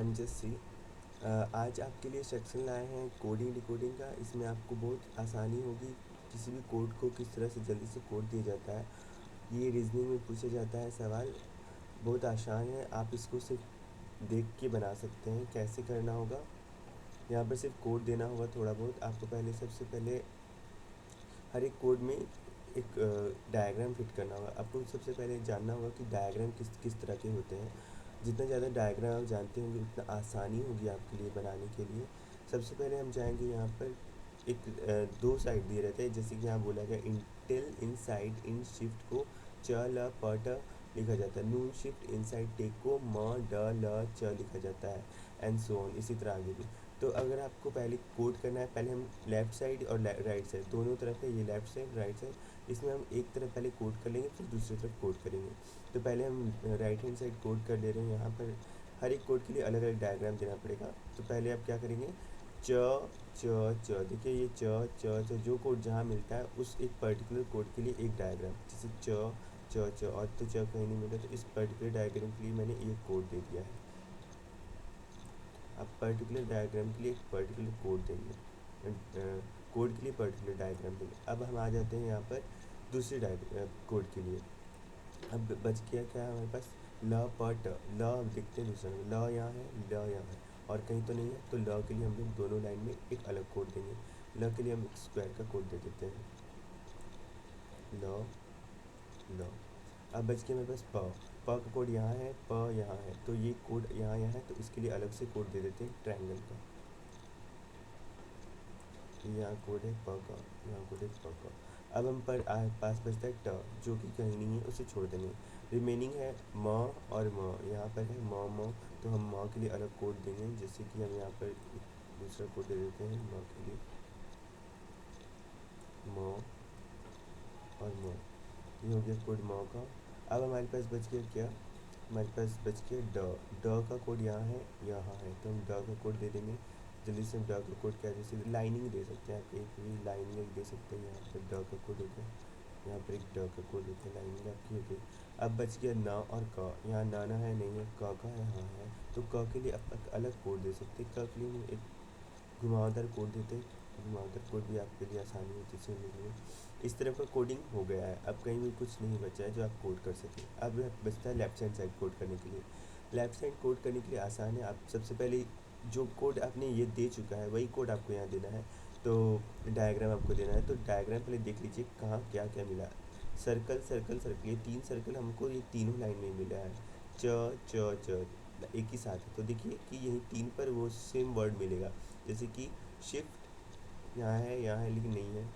M Jassi. आज आपके लिए सेक्शन लाए हैं कोडिंग डिकोडिंग का। इसमें आपको बहुत आसानी होगी। किसी भी कोड को किस तरह से जल्दी से कोड दिया जाता है, ये रीजनिंग में पूछा जाता है सवाल। बहुत आसान है, आप इसको सिर्फ देख के बना सकते हैं। कैसे करना होगा, यहाँ पर सिर्फ कोड देना होगा थोड़ा बहुत। आपको पहले सबसे पहले हर एक कोड में एक डायग्राम फिट करना होगा। आपको सबसे पहले जानना होगा कि डायग्राम किस किस तरह के होते हैं। जितना ज़्यादा डायग्राम आप जानते होंगे उतना आसानी होगी आपके लिए बनाने के लिए। सबसे पहले हम जाएंगे यहाँ पर एक दो साइड दिए रहते हैं, जैसे कि यहाँ बोला गया इंटेल इनसाइड इन शिफ्ट को च ल प ट लिखा जाता है। नून शिफ्ट इनसाइड टेक को म ड ल च लिखा जाता है, एंड सो ऑन। इसी तरह आगे भी। तो अगर आपको पहले कोड करना है, पहले हम लेफ़्ट साइड और राइट साइड दोनों तरफ है, ये लेफ़्ट साइड राइट साइड, इसमें हम एक तरफ पहले कोड कर लेंगे फिर दूसरी तरफ कोड करेंगे। तो पहले हम राइट हैंड साइड कोड कर ले रहे हैं। यहाँ पर हर एक कोड के लिए अलग अलग डायग्राम देना पड़ेगा। तो पहले आप क्या करेंगे, च च देखिए ये च जो कोड जहाँ मिलता है उस एक पर्टिकुलर कोड के लिए एक डायग्राम, जैसे च और तो च कहीं नहीं मिला, तो इस पर्टिकुलर डायग्राम के लिए मैंने एक कोड दे दिया है। आप पर्टिकुलर डायग्राम के लिए एक पर्टिकुलर कोड देंगे, कोड के लिए पर्टिकुलर डायग्राम देंगे। अब हम आ जाते हैं यहाँ पर दूसरे कोड के लिए। अब बच गया क्या है हमारे पास, ल प ट। ल अब देखते हैं दूसरा, ल यहाँ है, ल यहाँ है और कहीं तो नहीं है, तो ल के लिए हम लोग दोनों लाइन में एक अलग कोड देंगे। ल के लिए हम एक स्क्वायर का कोड दे देते हैं, ल ल। अब बच गया मेरे पास प। प का कोड यहाँ है, प यहाँ है, तो ये कोड यहाँ है, तो इसके लिए अलग से कोड दे देते हैं ट्रायंगल का। यहाँ कोड है प का, यहाँ कोड है प का। अब हम पास बचता है ट, जो कि कहीं नहीं है, उसे छोड़ देंगे। रिमेनिंग है म और म। यहाँ पर है म, तो हम म के लिए अलग कोड देंगे, जैसे कि हम यहाँ पर दूसरा कोड दे देते हैं म के लिए, म और म। ये हो गया कोड म का। अब हमारे पास बच गया क्या, हमारे पास बच गया ड। ड का कोड यहाँ है, तो हम ड का कोड दे देंगे। जल्दी से हम ड का कोड क्या, जैसे लाइनिंग दे सकते हैं आप, एक भी लाइनिंग एक दे सकते हैं। यहाँ पर ड का कोड हो गया, यहाँ पर एक ड का कोड होता है, लाइनिंग आपकी हो गई। अब बच गया न और क। यहाँ नाना है नहीं है, क का है हाँ है, तो क के लिए आप अलग कोड दे सकते हैं। क के लिए हम एक घुमावदार कोड देते हैं, घुमावदार कोड भी आपके लिए आसानी होती है समझने में। इस तरह का कोडिंग हो गया है। अब कहीं भी कुछ नहीं बचा है जो आप कोड कर सकें। अब बचता है लेफ्ट हैंड साइड कोड करने के लिए। लेफ्ट साइड कोड करने के लिए आसान है। आप सबसे पहले जो कोड आपने ये दे चुका है वही कोड आपको यहाँ देना है। तो डायग्राम आपको देना है, तो डायग्राम पहले देख लीजिए कहाँ क्या क्या मिला। सर्कल सर्कल सर्कल, ये 3 सर्कल हमको ये तीनों लाइन में मिला है। च एक ही साथ है, तो देखिए कि यही 3 पर वो सेम वर्ड मिलेगा। जैसे कि शिफ्ट यहाँ है लेकिन नहीं है,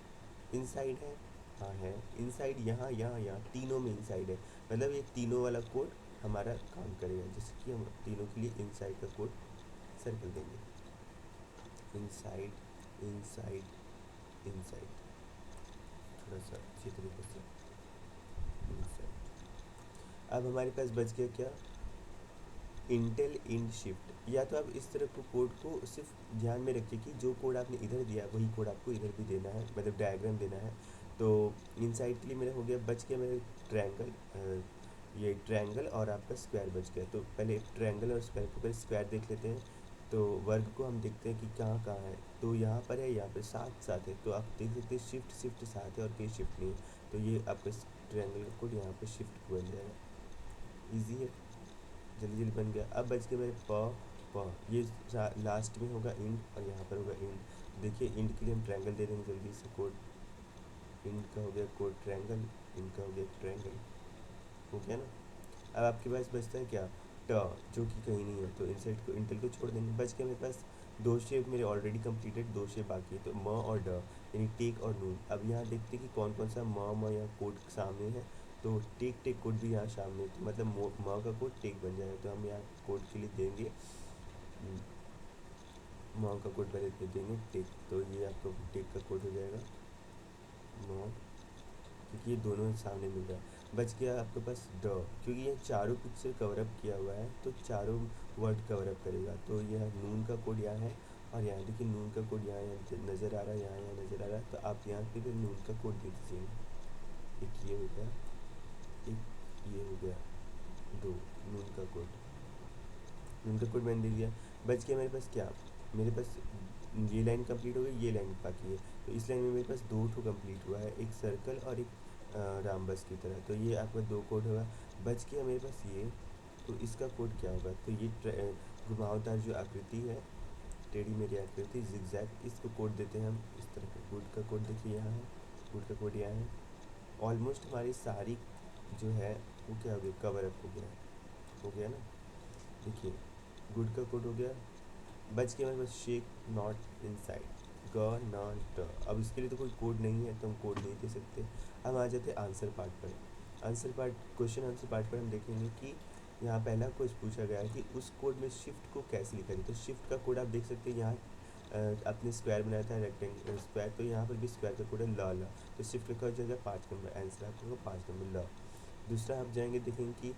इनसाइड है हाँ है, इनसाइड यहाँ तीनों में इनसाइड है। मतलब ये तीनों वाला कोड हमारा काम करेगा। जैसे कि हम तीनों के लिए इनसाइड का कोड सर्कल देंगे, इनसाइड इनसाइड इनसाइड, थोड़ा सा अच्छी तरीके से इनसाइड। अब हमारे पास बच गया क्या, इंटेल इन शिफ्ट। या तो आप इस तरह को कोड को सिर्फ ध्यान में रखिए कि जो कोड आपने इधर दिया वही कोड आपको इधर भी देना है, मतलब डायग्राम देना है। तो इनसाइड के लिए मेरा हो गया, बच गया मेरे ट्रायंगल, ये ट्रायंगल और आपका स्क्वायर बच गया। तो पहले ट्रायंगल और स्क्वायर को, पहले स्क्वायर देख लेते हैं। तो वर्ग को हम देखते हैं कि कहाँ कहाँ है, तो यहाँ पर है, यहाँ पर साथ साथ है, तो आप देख सकते हैं शिफ्ट साथ है और कहीं शिफ्ट नहीं है। तो ये आपका ट्रायंगल का कोड यहाँ पर शिफ्ट बन जाएगा। ईजी है, जल्दी जल्दी बन गया। अब बच गया मेरे प, ये लास्ट में होगा इंड और यहाँ पर होगा इंड। देखिए इंड के लिए हम ट्रायंगल दे देंगे जल्दी से कोड। इंड का हो गया कोड ट्रायंगल, इंड का हो गया ट्रायंगल, हो गया ना। अब आपके पास बचता है क्या, ट, जो कि कहीं नहीं है, तो इनसाइड को इंटेल को छोड़ देंगे। बच गया मेरे पास दो शेप मेरे ऑलरेडी कंप्लीटेड, दो शेप बाकी है, तो म और ड, यानी टेक और नून। अब यहाँ देखते हैं कि कौन कौन सा म यहाँ कोड सामने है। तो टेक कोड भी यहाँ सामने है, तो मतलब म का कोड टेक बन जाएगा। तो हम यहाँ कोड के लिए देंगे म का कोड पहले दे देंगे टेक, तो ये आपका टेक का कोड हो जाएगा म, क्योंकि ये दोनों सामने मिल रहा है। बच गया आपके पास ड, क्योंकि ये चारों पिक्चर कवरअप किया हुआ है, तो चारों वर्ड कवरअप करेगा। तो यह नून का कोड यहाँ है और यहाँ देखिए नून का कोड यहाँ नज़र आ रहा है, यहाँ नज़र आ रहा है, तो आप यहाँ पे भी नून का कोड दे दीजिएगा। एक ये हो गया, एक ये हो गया, दो नून का कोड। नून का कोड मैंने दे दिया। बच गया मेरे पास क्या, मेरे पास ये लाइन कंप्लीट हो गई, ये लाइन बाकी है। तो इस लाइन में मेरे पास दो ठो कंप्लीट हुआ है, एक सर्कल और एक रामबस की तरह। तो ये आपका दो कोड होगा। बच गया मेरे पास ये, तो इसका कोड क्या होगा, तो ये घुमावदार जो आकृति है, टेढ़ी मेरी आकृति जिगजैग, इसको कोड देते हैं हम इस तरह का। गुड का कोड देखिए यहाँ है, गुड का कोड यहाँ है। ऑलमोस्ट हमारी सारी जो है वो क्या हो गया, कवर अप हो गया, हो गया ना। देखिए गुड का कोड हो गया। बच गया मेरे पास शेक नॉट इनसाइड, ग नॉट। अब इसके लिए तो कोई कोड नहीं है तो हम कोड नहीं दे सकते। हम आ जाते हैं आंसर पार्ट पर। Answer part, question answer part पर हम देखेंगे कि यहाँ पहला क्वेश्चन पूछा गया है कि उस कोड में शिफ्ट को कैसे लिखा जाए। तो शिफ्ट का कोड आप देख सकते हैं यहाँ, आपने स्क्वायर बनाया था, रेक्टेंगल स्क्वायर, तो यहाँ पर भी स्क्वायर का कोड है ल। तो शिफ्ट लिखा हो जाएगा 5 नंबर, आंसर आपका होगा 5 नंबर ल। दूसरा आप जाएंगे देखेंगे कि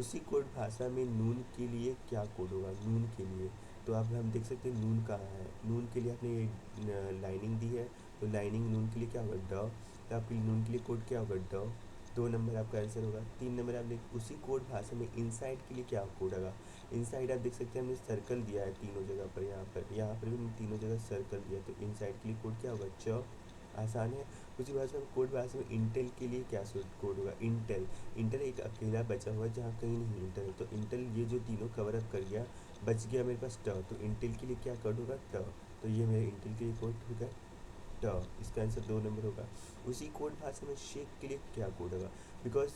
उसी कोड भाषा में नून के लिए क्या कोड होगा, नून के लिए। तो अब हम देख सकते हैं नून कहाँ है, नून के लिए आपने ये लाइनिंग दी है, तो लाइनिंग नून के लिए क्या होगा, ड। तो आपके नून के लिए कोड क्या होगा, ड। 2 नंबर आपका आंसर होगा। 3 नंबर आप देख उसी कोड भाषा में इनसाइड के लिए क्या कोड होगा। इनसाइड आप देख सकते हैं हमने सर्कल दिया है तीनों जगह पर, यहाँ पर भी हमने तीनों जगह सर्कल दिया है। तो इनसाइड के लिए कोड क्या होगा, च। आसान है। उसी भाषा में कोड भाषा में इंटेल के लिए क्या कोड होगा, इंटेल। इंटेल एक अकेला बचा हुआ है जहाँ कहीं नहीं इंटेल है, तो इंटेल ये जो तीनों कवर अप कर गया। बच गया मेरे पास ट, तो इंटेल के लिए क्या कोड होगा, ट। तो ये मेरे इंटेल के लिए कोड होगा ट। इसका आंसर 2 नंबर होगा। उसी कोड भाषा में शेक के लिए क्या कोड होगा, बिकॉज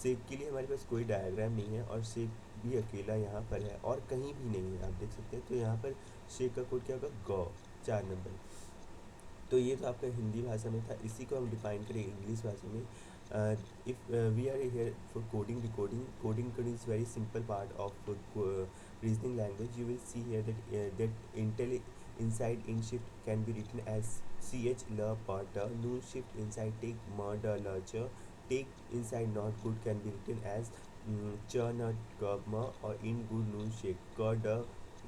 शेक के लिए हमारे पास कोई डायग्राम नहीं है और शेक भी अकेला यहाँ पर है और कहीं भी नहीं है, आप देख सकते हैं। तो यहाँ पर शेक का कोड क्या होगा, ग। 4 नंबर। तो ये तो आपका हिंदी भाषा में था। इसी को हम डिफाइन करें इंग्लिश भाषा में। If we are here for coding recording, coding coding is very simple part of reasoning language. You will see here that intel inside in shift can be written as ch l pa ta. Noon shift inside take ma da la cha. Take inside not good can be written as cha na ka ma, or in good noon shake ka da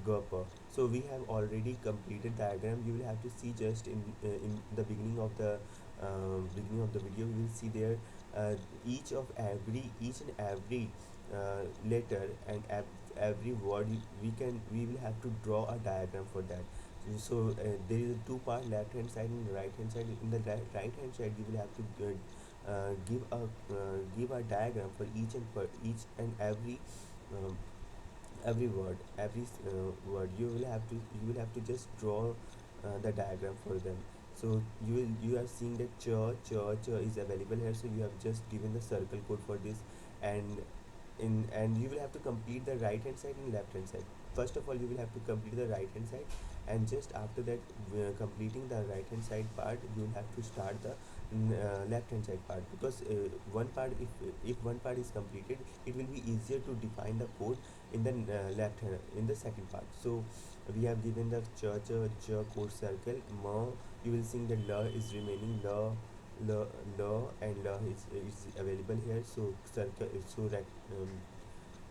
ga pa. So we have already completed diagram. You will have to see just in the beginning of the video. You will see there each and every letter and every word. We will have to draw a diagram for that. So there is a two part, left hand side and right hand side. In the right hand side you will have to give a diagram for each and um, every word, word. You will have to just draw the diagram for them. So you are seeing that ch is available here, so you have just given the circle code for this. And and you will have to complete the right hand side and left hand side. First of all you will have to complete the right hand side, and just after that, completing the right hand side part, you will have to start the left hand side part. Because one part, if one part is completed, it will be easier to define the code in the left hand, in the second part. So we have given the ch code circle. Ma, you will see that la is remaining, la and la is available here. So circle,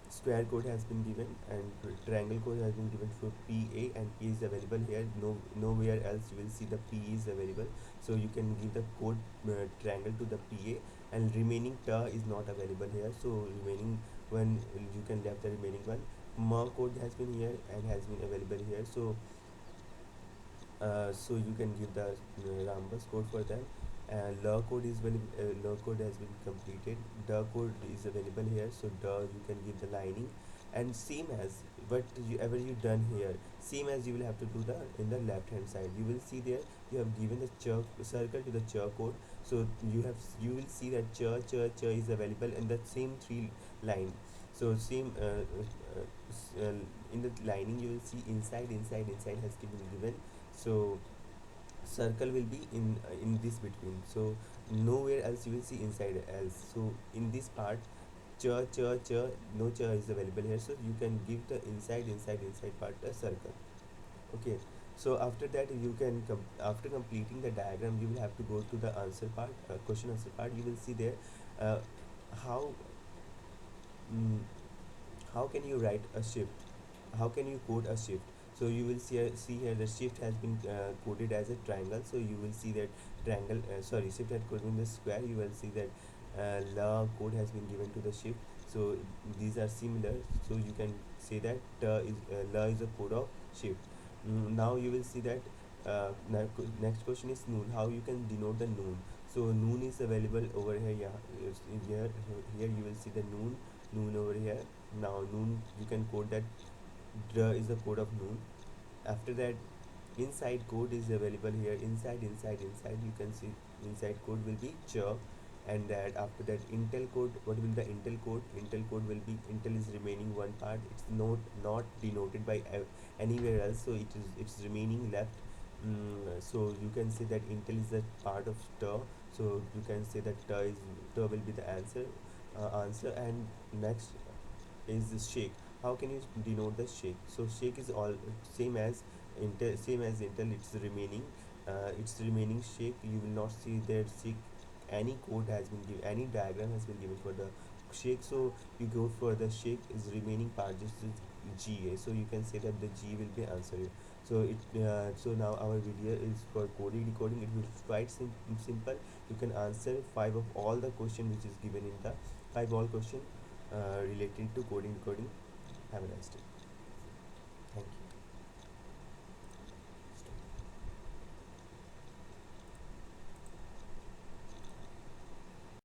square code has been given, and triangle code has been given for PA, and P is available here. Nowhere else you will see the P is available. So you can give the code triangle to the PA, and remaining ta is not available here. So remaining one, you can left the remaining one. Ma code has been here and has been available here. So you can give the rambus code for them. Law code is law code has been completed. The code is available here, so you can give the lining. And same as what ever you done here, same as you will have to do the in the left hand side. You will see there you have given the circle to the code. So you will see that is available in the same three line. So same in the lining you will see inside has been given. So circle will be in this between. So nowhere else you will see inside else. So in this part, ch no ch is available here, so you can give the inside part a circle. Okay. So after that you can after completing the diagram, you will have to go to the answer part, question answer part. You will see there uh, how mm, how can you write a shift, how can you code a shift. So you will see here the shift has been coded as a triangle. So you will see that triangle, sorry, shift had coded in the square. You will see that la code has been given to the shift. So these are similar, so you can say that la is a code of shift. Now you will see that next question is noon. How you can denote the noon? So noon is available over here. Yeah, here you will see the noon over here. Now noon you can code that is the code of noon. After that, inside code is available here. Inside you can see inside code will be chirp. And that after that intel code, what will the intel code? Intel code will be intel is remaining one part. It's not denoted by anywhere else, so it's remaining left. So you can say that intel is a part of stir. So you can say that stir will be the answer. And next is the shake. How can you denote the shake? So shake is all same as intel. It's remaining shake. You will not see that shake any code has been given, any diagram has been given for the shake. So you go for the shake is remaining part, just is GA. So you can say that the G will be answer here. So now our video is for coding decoding. It will quite simple. You can answer five of all the question which is given in the five all question related to coding decoding. Have a nice day.